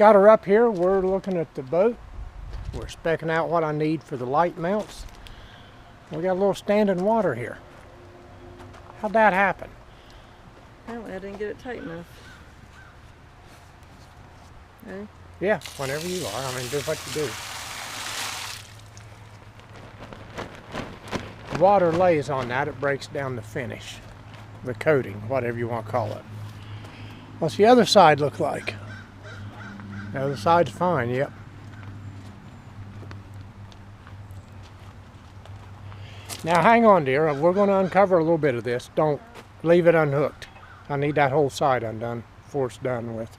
got her up here. We're looking at the boat. We're specking out what I need for the light mounts. We got a little standing water here. How'd that happen? Apparently I didn't get it tight enough. Okay. Yeah, whenever you are. I mean, do what you do. The water lays on that. It breaks down the finish, the coating, whatever you want to call it. What's the other side look like? The other side's fine, yep. Now hang on, dear. We're going to uncover a little bit of this. Don't leave it unhooked. I need that whole side undone before it's done with.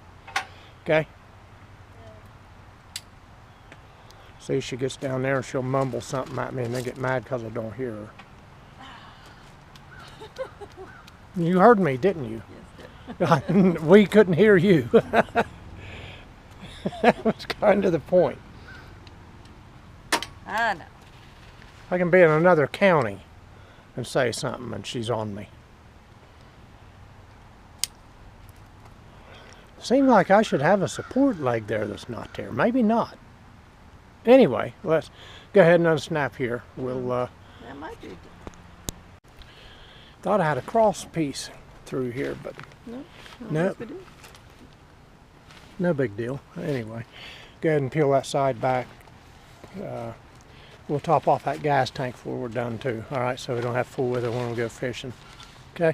Okay? See, she gets down there and she'll mumble something at me and then get mad because I don't hear her. You heard me, didn't you? Yes, we couldn't hear you. That was kind of the point. I know. I can be in another county and say something and she's on me. Seems like I should have a support leg there that's not there. Maybe not. Anyway, let's go ahead and unsnap here. We'll That might be. thought I had a cross piece through here, but No. no big deal. Anyway, go ahead and peel that side back. We'll top off that gas tank before we're done too. All right, so we don't have to fool with it when we go fishing. Okay?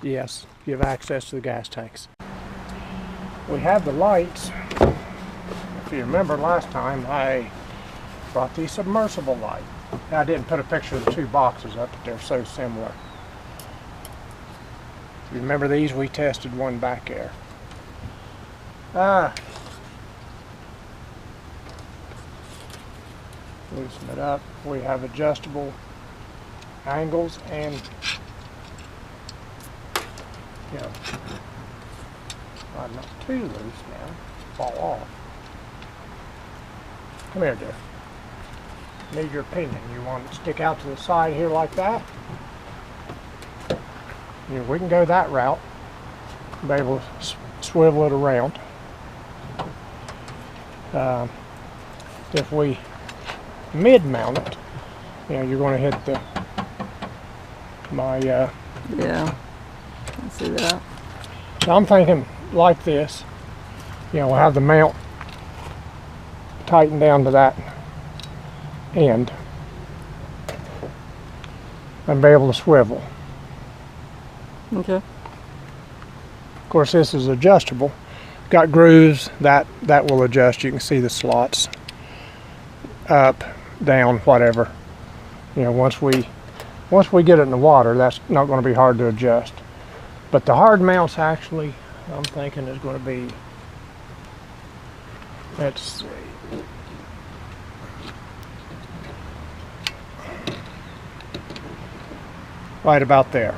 Yes, give access to the gas tanks. We have the lights. If you remember last time, I brought the submersible light. I didn't put a picture of the two boxes up, but they're so similar. If you remember these, we tested one back there. Loosen it up. We have adjustable angles and, you know, not too loose now. Fall off. Come here, dear. Need your opinion. You want it to stick out to the side here like that? You know, we can go that route. Be able to swivel it around. If we mid-mount it, you know, you're going to hit yeah, I see that. So I'm thinking like this. You know, we'll have the mount tightened down to that end and be able to swivel. Okay. Of course, this is adjustable. Got grooves that will adjust. You can see the slots up, down, whatever. You know, once we get it in the water, that's not going to be hard to adjust. But the hard mounts actually, I'm thinking, is going to be, let's see, right about there.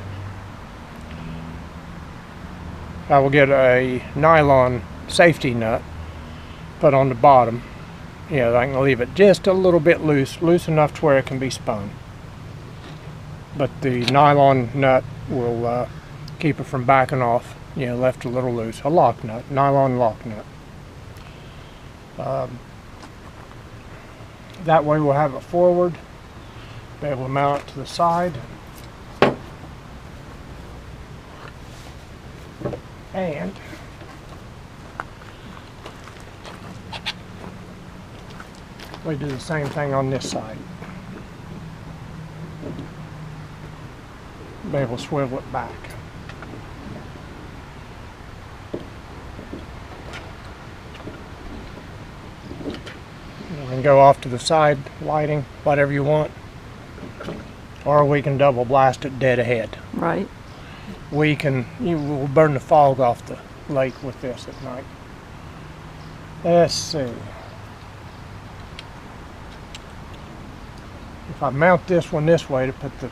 I will get a nylon safety nut put on the bottom. You know, I can leave it just a little bit loose enough to where it can be spun. But the nylon nut will keep it from backing off, you know, left a little loose. A lock nut, nylon lock nut. That way we'll have it forward, be able to mount it to the side. And we do the same thing on this side. Be able to swivel it back. We can go off to the side lighting, whatever you want, or we can double blast it dead ahead. Right. We'll burn the fog off the lake with this at night. Let's see. If I mount this one this way to put the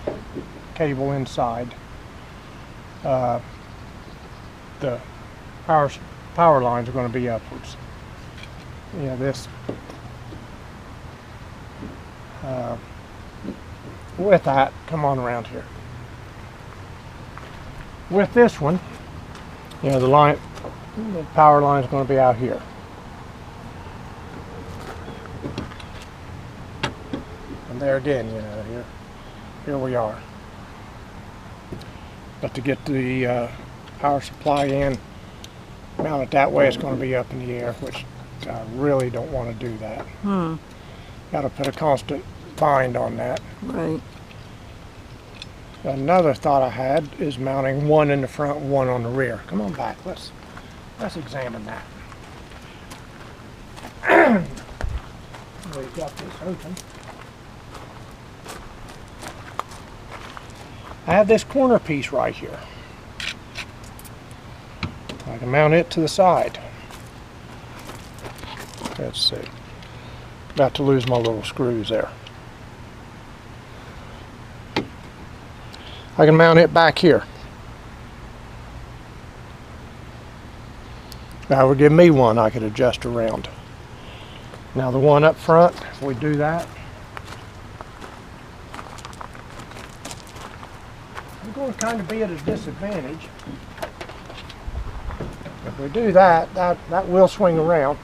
cable inside, the power lines are going to be upwards. Yeah, this with that, come on around here. With this one, you know, the line, The power line is going to be out here. And there again, you know, here we are. But to get the power supply in, mount it that way, it's going to be up in the air, which I really don't want to do that. Got to put a constant bind on that. Right. Another thought I had is mounting one in the front, one on the rear. Come on back, let's examine that. We've got this open. I have this corner piece right here. I can mount it to the side. Let's see. About to lose my little screws there. I can mount it back here. That would give me one I could adjust around. Now the one up front, if we do that, I'm going to kind of be at a disadvantage. If we do that, that will swing around.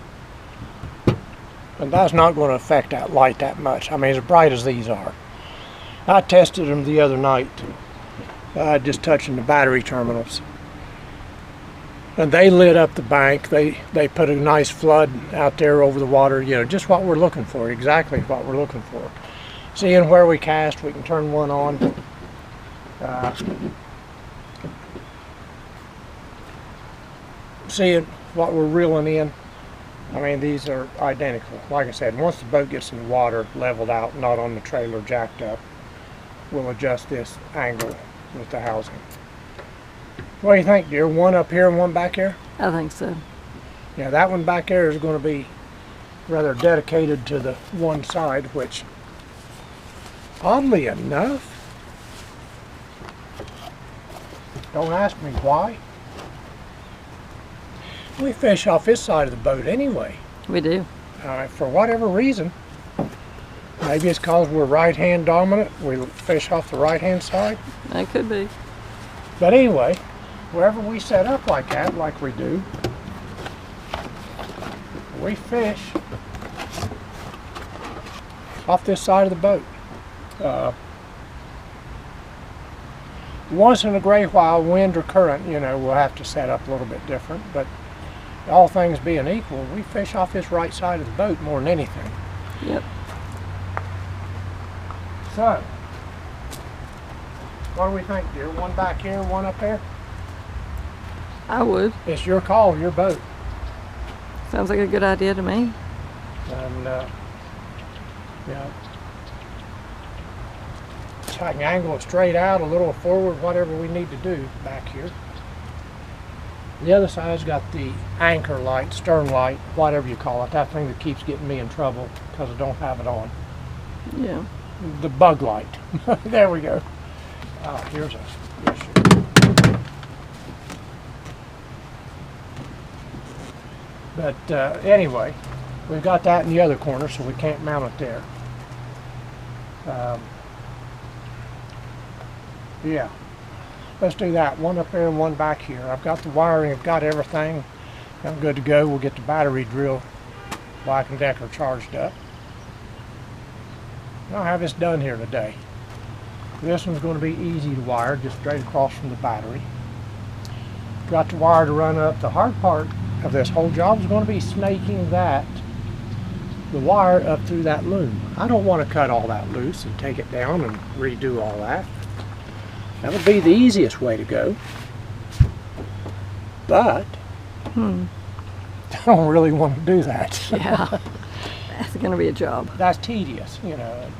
And that's not going to affect that light that much. I mean, as bright as these are. I tested them the other night, just touching the battery terminals. And they lit up the bank. They put a nice flood out there over the water, you know, just what we're looking for, exactly what we're looking for. Seeing where we cast, we can turn one on. Seeing what we're reeling in. I mean, these are identical. Like I said, once the boat gets in the water, leveled out, not on the trailer, jacked up, we'll adjust this angle with the housing. What do you think, dear? One up here and one back here? I think so. Yeah, that one back there is going to be rather dedicated to the one side, which, oddly enough, don't ask me why, we fish off this side of the boat anyway. We do. For whatever reason. Maybe it's because we're right-hand dominant. We fish off the right-hand side. That could be. But anyway, wherever we set up like that, like we do, we fish off this side of the boat. Once in a great while, wind or current, you know, we'll have to set up a little bit different, but all things being equal, we fish off this right side of the boat more than anything. Yep. So, what do we think, dear? One back here, one up there? I would. It's your call, your boat. Sounds like a good idea to me. And, yeah. So I can angle it straight out, a little forward, whatever we need to do back here. The other side's got the anchor light, stern light, whatever you call it, that thing that keeps getting me in trouble because I don't have it on. Yeah. The bug light. There we go. Here's a issue. But anyway, we've got that in the other corner, so we can't mount it there. Yeah, let's do that. One up there and one back here. I've got the wiring, I've got everything. I'm good to go. We'll get the battery drill, Black & Decker, charged up. I'll have this done here today. This one's going to be easy to wire, just straight across from the battery. Got the wire to run up. The hard part of this whole job is going to be snaking the wire up through that loom. I don't want to cut all that loose and take it down and redo all that. That would be the easiest way to go. But I don't really want to do that. Yeah. That's going to be a job. That's tedious, you know.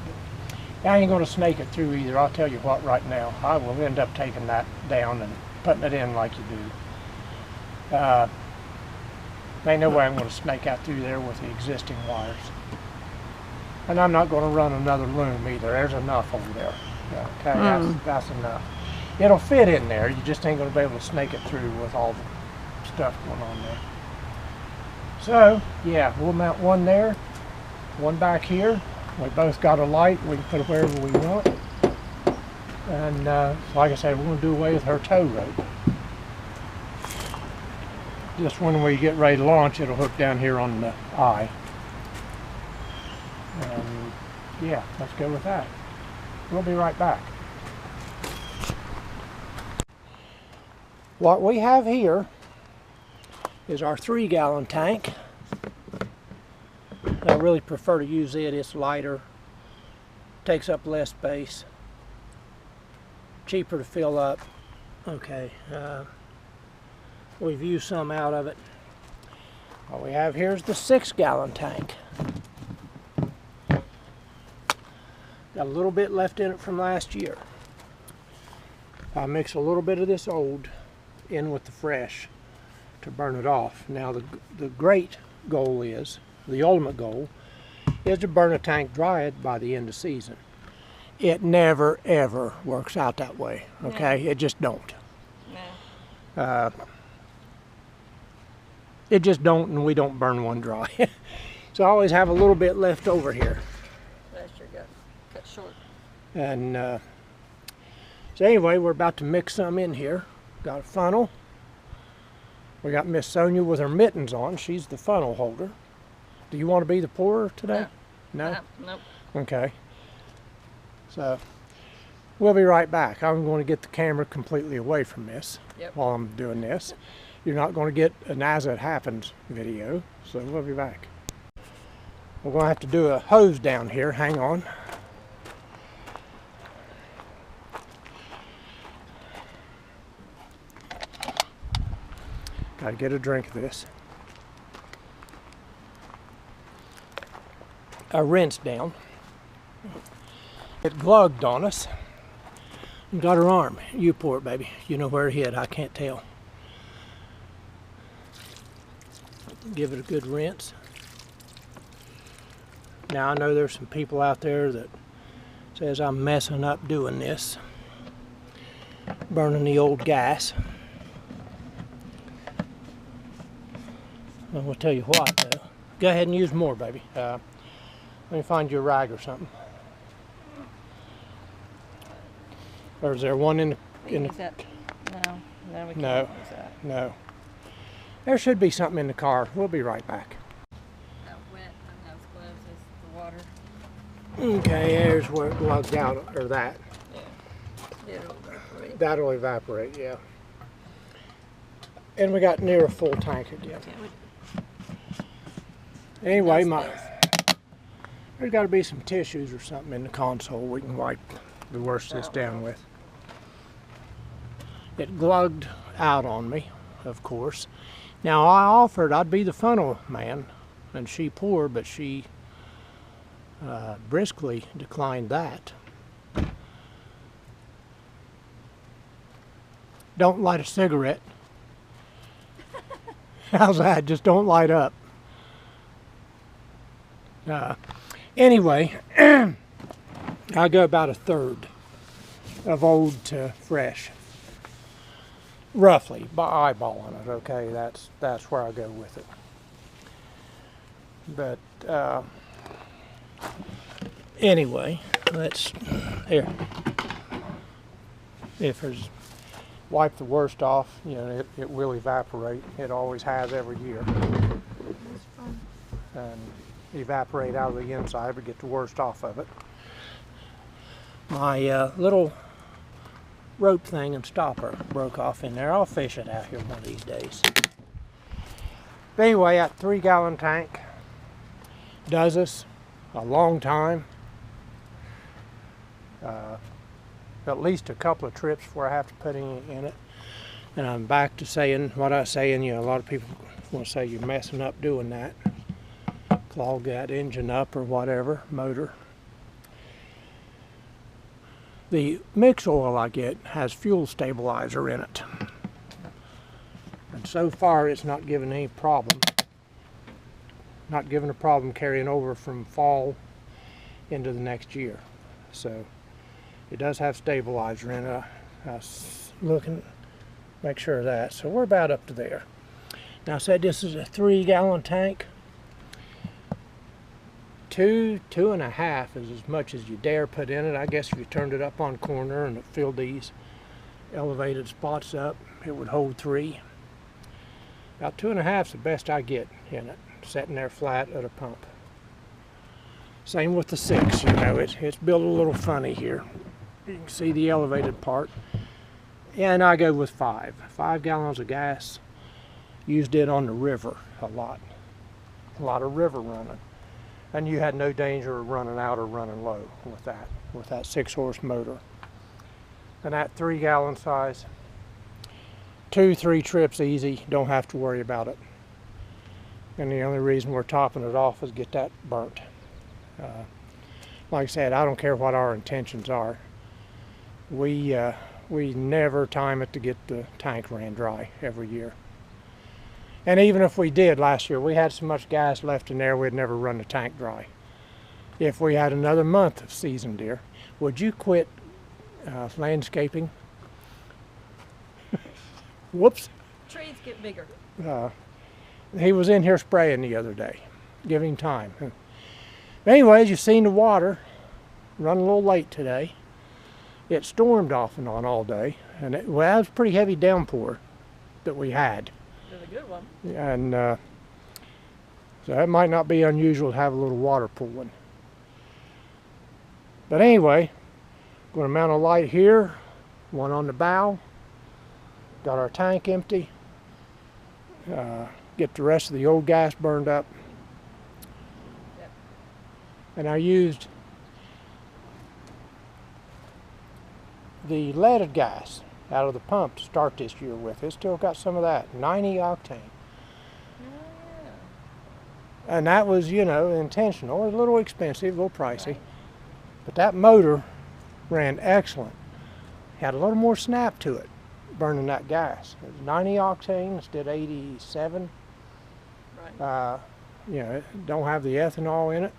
I ain't going to snake it through either. I'll tell you what, right now, I will end up taking that down and putting it in like you do. Ain't no way I'm going to snake out through there with the existing wires. And I'm not going to run another loom either. There's enough over there. Okay, that's enough. It'll fit in there. You just ain't going to be able to snake it through with all the stuff going on there. So, yeah, we'll mount one there, one back here. We both got a light. We can put it wherever we want. And like I said, we're going to do away with her tow rope. just when we get ready to launch, it'll hook down here on the eye. Yeah, let's go with that. We'll be right back. What we have here is our 3-gallon tank. I really prefer to use it. It's lighter, takes up less space, cheaper to fill up. Okay, we've used some out of it. What we have here is the 6-gallon tank. Got a little bit left in it from last year. I mix a little bit of this old in with the fresh to burn it off. Now the great goal is, the ultimate goal, is to burn a tank dry it by the end of season. It never ever works out that way, okay? No. It just don't. No. It just don't, and we don't burn one dry. So I always have a little bit left over here. Last year got cut short. And so anyway, we're about to mix some in here. Got a funnel. We got Miss Sonia with her mittens on. She's the funnel holder. Do you want to be the pourer today? No? Nope. Okay. So we'll be right back. I'm going to get the camera completely away from this while I'm doing this. You're not going to get an as it happens video, so we'll be back. We're going to have to do a hose down here. Hang on. Got to get a drink of this. A rinse down. It glugged on us. Got her arm. You pour it, baby. You know where it hit. I can't tell. Give it a good rinse. Now I know there's some people out there that says I'm messing up doing this, burning the old gas. I will tell you what though. Go ahead and use more, baby. Let me find you a rag or something. Or is there one in the... No, we can't use that. No. There should be something in the car. We'll be right back. That wet on those gloves is the water. Okay, there's where it glugged out, or that. Yeah. It'll evaporate. That'll evaporate, yeah. And we got near a full tank again. Anyway, there's got to be some tissues or something in the console we can wipe the worst of this down with. It glugged out on me, of course. Now I offered I'd be the funnel man and she pour, but she briskly declined that. Don't light a cigarette. How's that? Just don't light up. Anyway, I go about a third of old to fresh, roughly, by eyeballing it. Okay, that's where I go with it. But anyway, let's here. If there's wipe the worst off, you know, it will evaporate. It always has every year. And evaporate out of the inside, but get the worst off of it. My little rope thing and stopper broke off in there. I'll fish it out here one of these days. But anyway, that 3-gallon tank does us a long time. At least a couple of trips before I have to put any in it. And I'm back to saying what I was saying, you know, a lot of people want to say you're messing up doing that. Clog that engine up or whatever, motor. The mix oil I get has fuel stabilizer in it. And so far it's not given any problem. Not given a problem carrying over from fall into the next year. So it does have stabilizer in it. I was looking, make sure of that. So we're about up to there. Now I said this is a 3-gallon tank. 2.5 is as much as you dare put in it. I guess if you turned it up on corner and it filled these elevated spots up, it would hold 3. About 2.5 is the best I get in it, sitting there flat at a pump. Same with the 6, you know, it's built a little funny here. You can see the elevated part. And I go with 5. 5 gallons of gas. Used it on the river a lot. A lot of river running. And you had no danger of running out or running low with that 6-horse motor. And that 3-gallon size, 2-3 trips easy, don't have to worry about it. And the only reason we're topping it off is get that burnt. Like I said, I don't care what our intentions are. We never time it to get the tank ran dry every year. And even if we did last year, we had so much gas left in there we'd never run the tank dry. If we had another month of season deer, would you quit landscaping? Whoops. Trees get bigger. He was in here spraying the other day. Give him time. Anyways, you've seen the water. Running a little late today. It stormed off and on all day. And that was a pretty heavy downpour that we had. It was a good one. And so that might not be unusual to have a little water pooling. But anyway, going to mount a light here, one on the bow. Got our tank empty. Get the rest of the old gas burned up. Yep. And I used the leaded gas out of the pump to start this year with. It's still got some of that, 90 octane. Yeah. And that was, you know, intentional. It was a little expensive, a little pricey. Right. But that motor ran excellent. Had a little more snap to it, burning that gas. It was 90 octane instead of 87. Right. You know, it don't have the ethanol in it.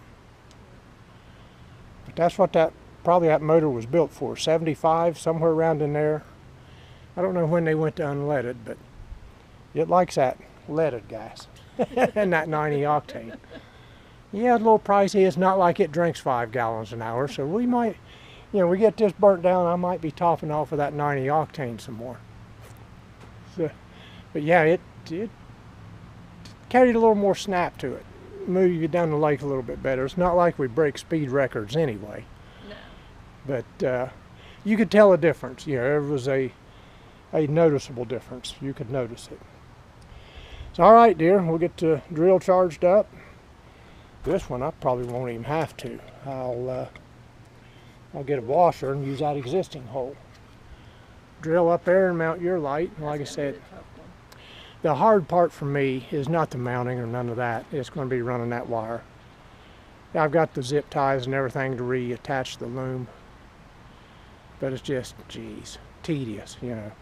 But that's what probably that motor was built for, 75, somewhere around in there. I don't know when they went to unleaded, but it likes that leaded gas and that 90 octane. Yeah, it's a little pricey. It's not like it drinks 5 gallons an hour, so we might, you know, we get this burnt down, I might be topping off of that 90 octane some more. So, but yeah, it carried a little more snap to it. Move you down the lake a little bit better. It's not like we break speed records anyway. No. But you could tell a difference. You know, there was a noticeable difference. You could notice it. So all right, dear, we'll get the drill charged up. This one I probably won't even have to. I'll get a washer and use that existing hole. Drill up there and mount your light. Like I said, the hard part for me is not the mounting or none of that. It's going to be running that wire. I've got the zip ties and everything to reattach the loom. But it's just, geez, tedious, you know.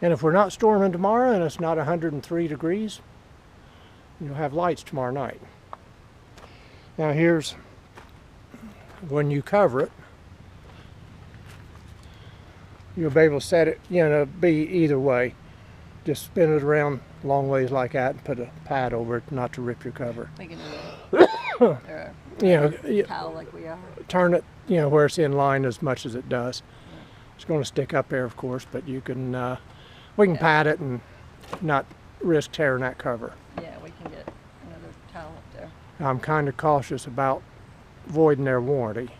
And if we're not storming tomorrow and it's not 103 degrees, you'll have lights tomorrow night. Now here's, when you cover it, you'll be able to set it, you know, be either way. Just spin it around long ways like that and put a pad over it not to rip your cover. We can do it. You know, towel like we are. Turn it, you know, where it's in line as much as it does. Yeah. It's going to stick up there, of course, but you can, we can pad it and not risk tearing that cover. Yeah, we can get another towel up there. I'm kind of cautious about voiding their warranty.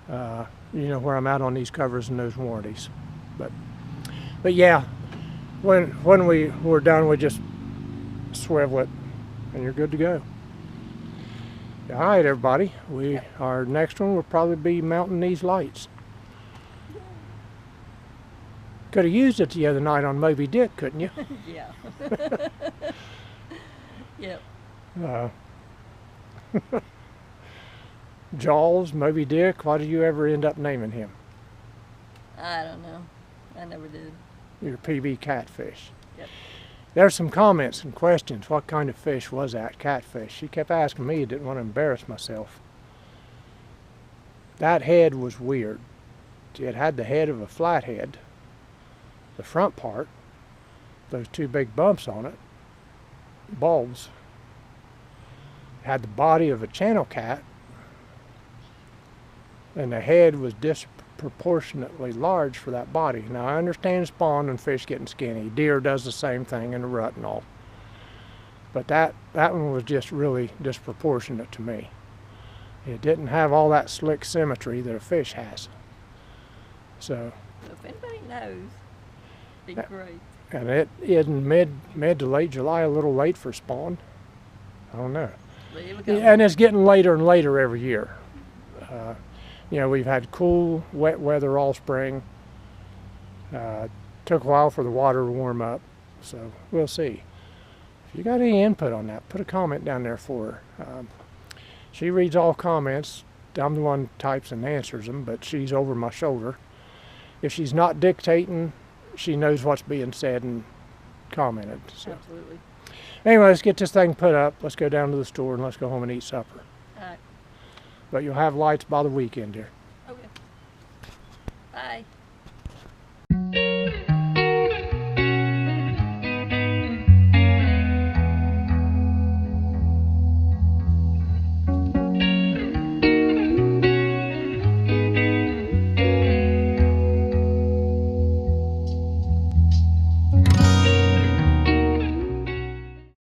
You know where I'm at on these covers and those warranties. But yeah, when we're done, we just swivel it and you're good to go. All right, everybody. Our next one will probably be mounting these lights. Could have used it the other night on Moby Dick, couldn't you? Yeah. Yep. Jaws, Moby Dick, why did you ever end up naming him? I don't know. I never did. Your PB catfish. Yep. There's some comments and questions. What kind of fish was that? Catfish. She kept asking me. I didn't want to embarrass myself. That head was weird. It had the head of a flathead. The front part, those 2 big bumps on it, bulbs. It had the body of a channel cat, and the head was disproportionately large for that body. Now I understand spawn and fish getting skinny. Deer does the same thing in the rut and all. But that one was just really disproportionate to me. It didn't have all that slick symmetry that a fish has. So If anybody knows, it'd be great. and it in mid to late July, a little late for spawn. I don't know. There we go. And it's getting later and later every year. You know, we've had cool, wet weather all spring. Took a while for the water to warm up, so we'll see. If you got any input on that, put a comment down there for her. She reads all comments. I'm the one who types and answers them, but she's over my shoulder. If she's not dictating, she knows what's being said and commented. So. Absolutely. Anyway, let's get this thing put up. Let's go down to the store and let's go home and eat supper. All right. But you'll have lights by the weekend, dear. Okay. Bye.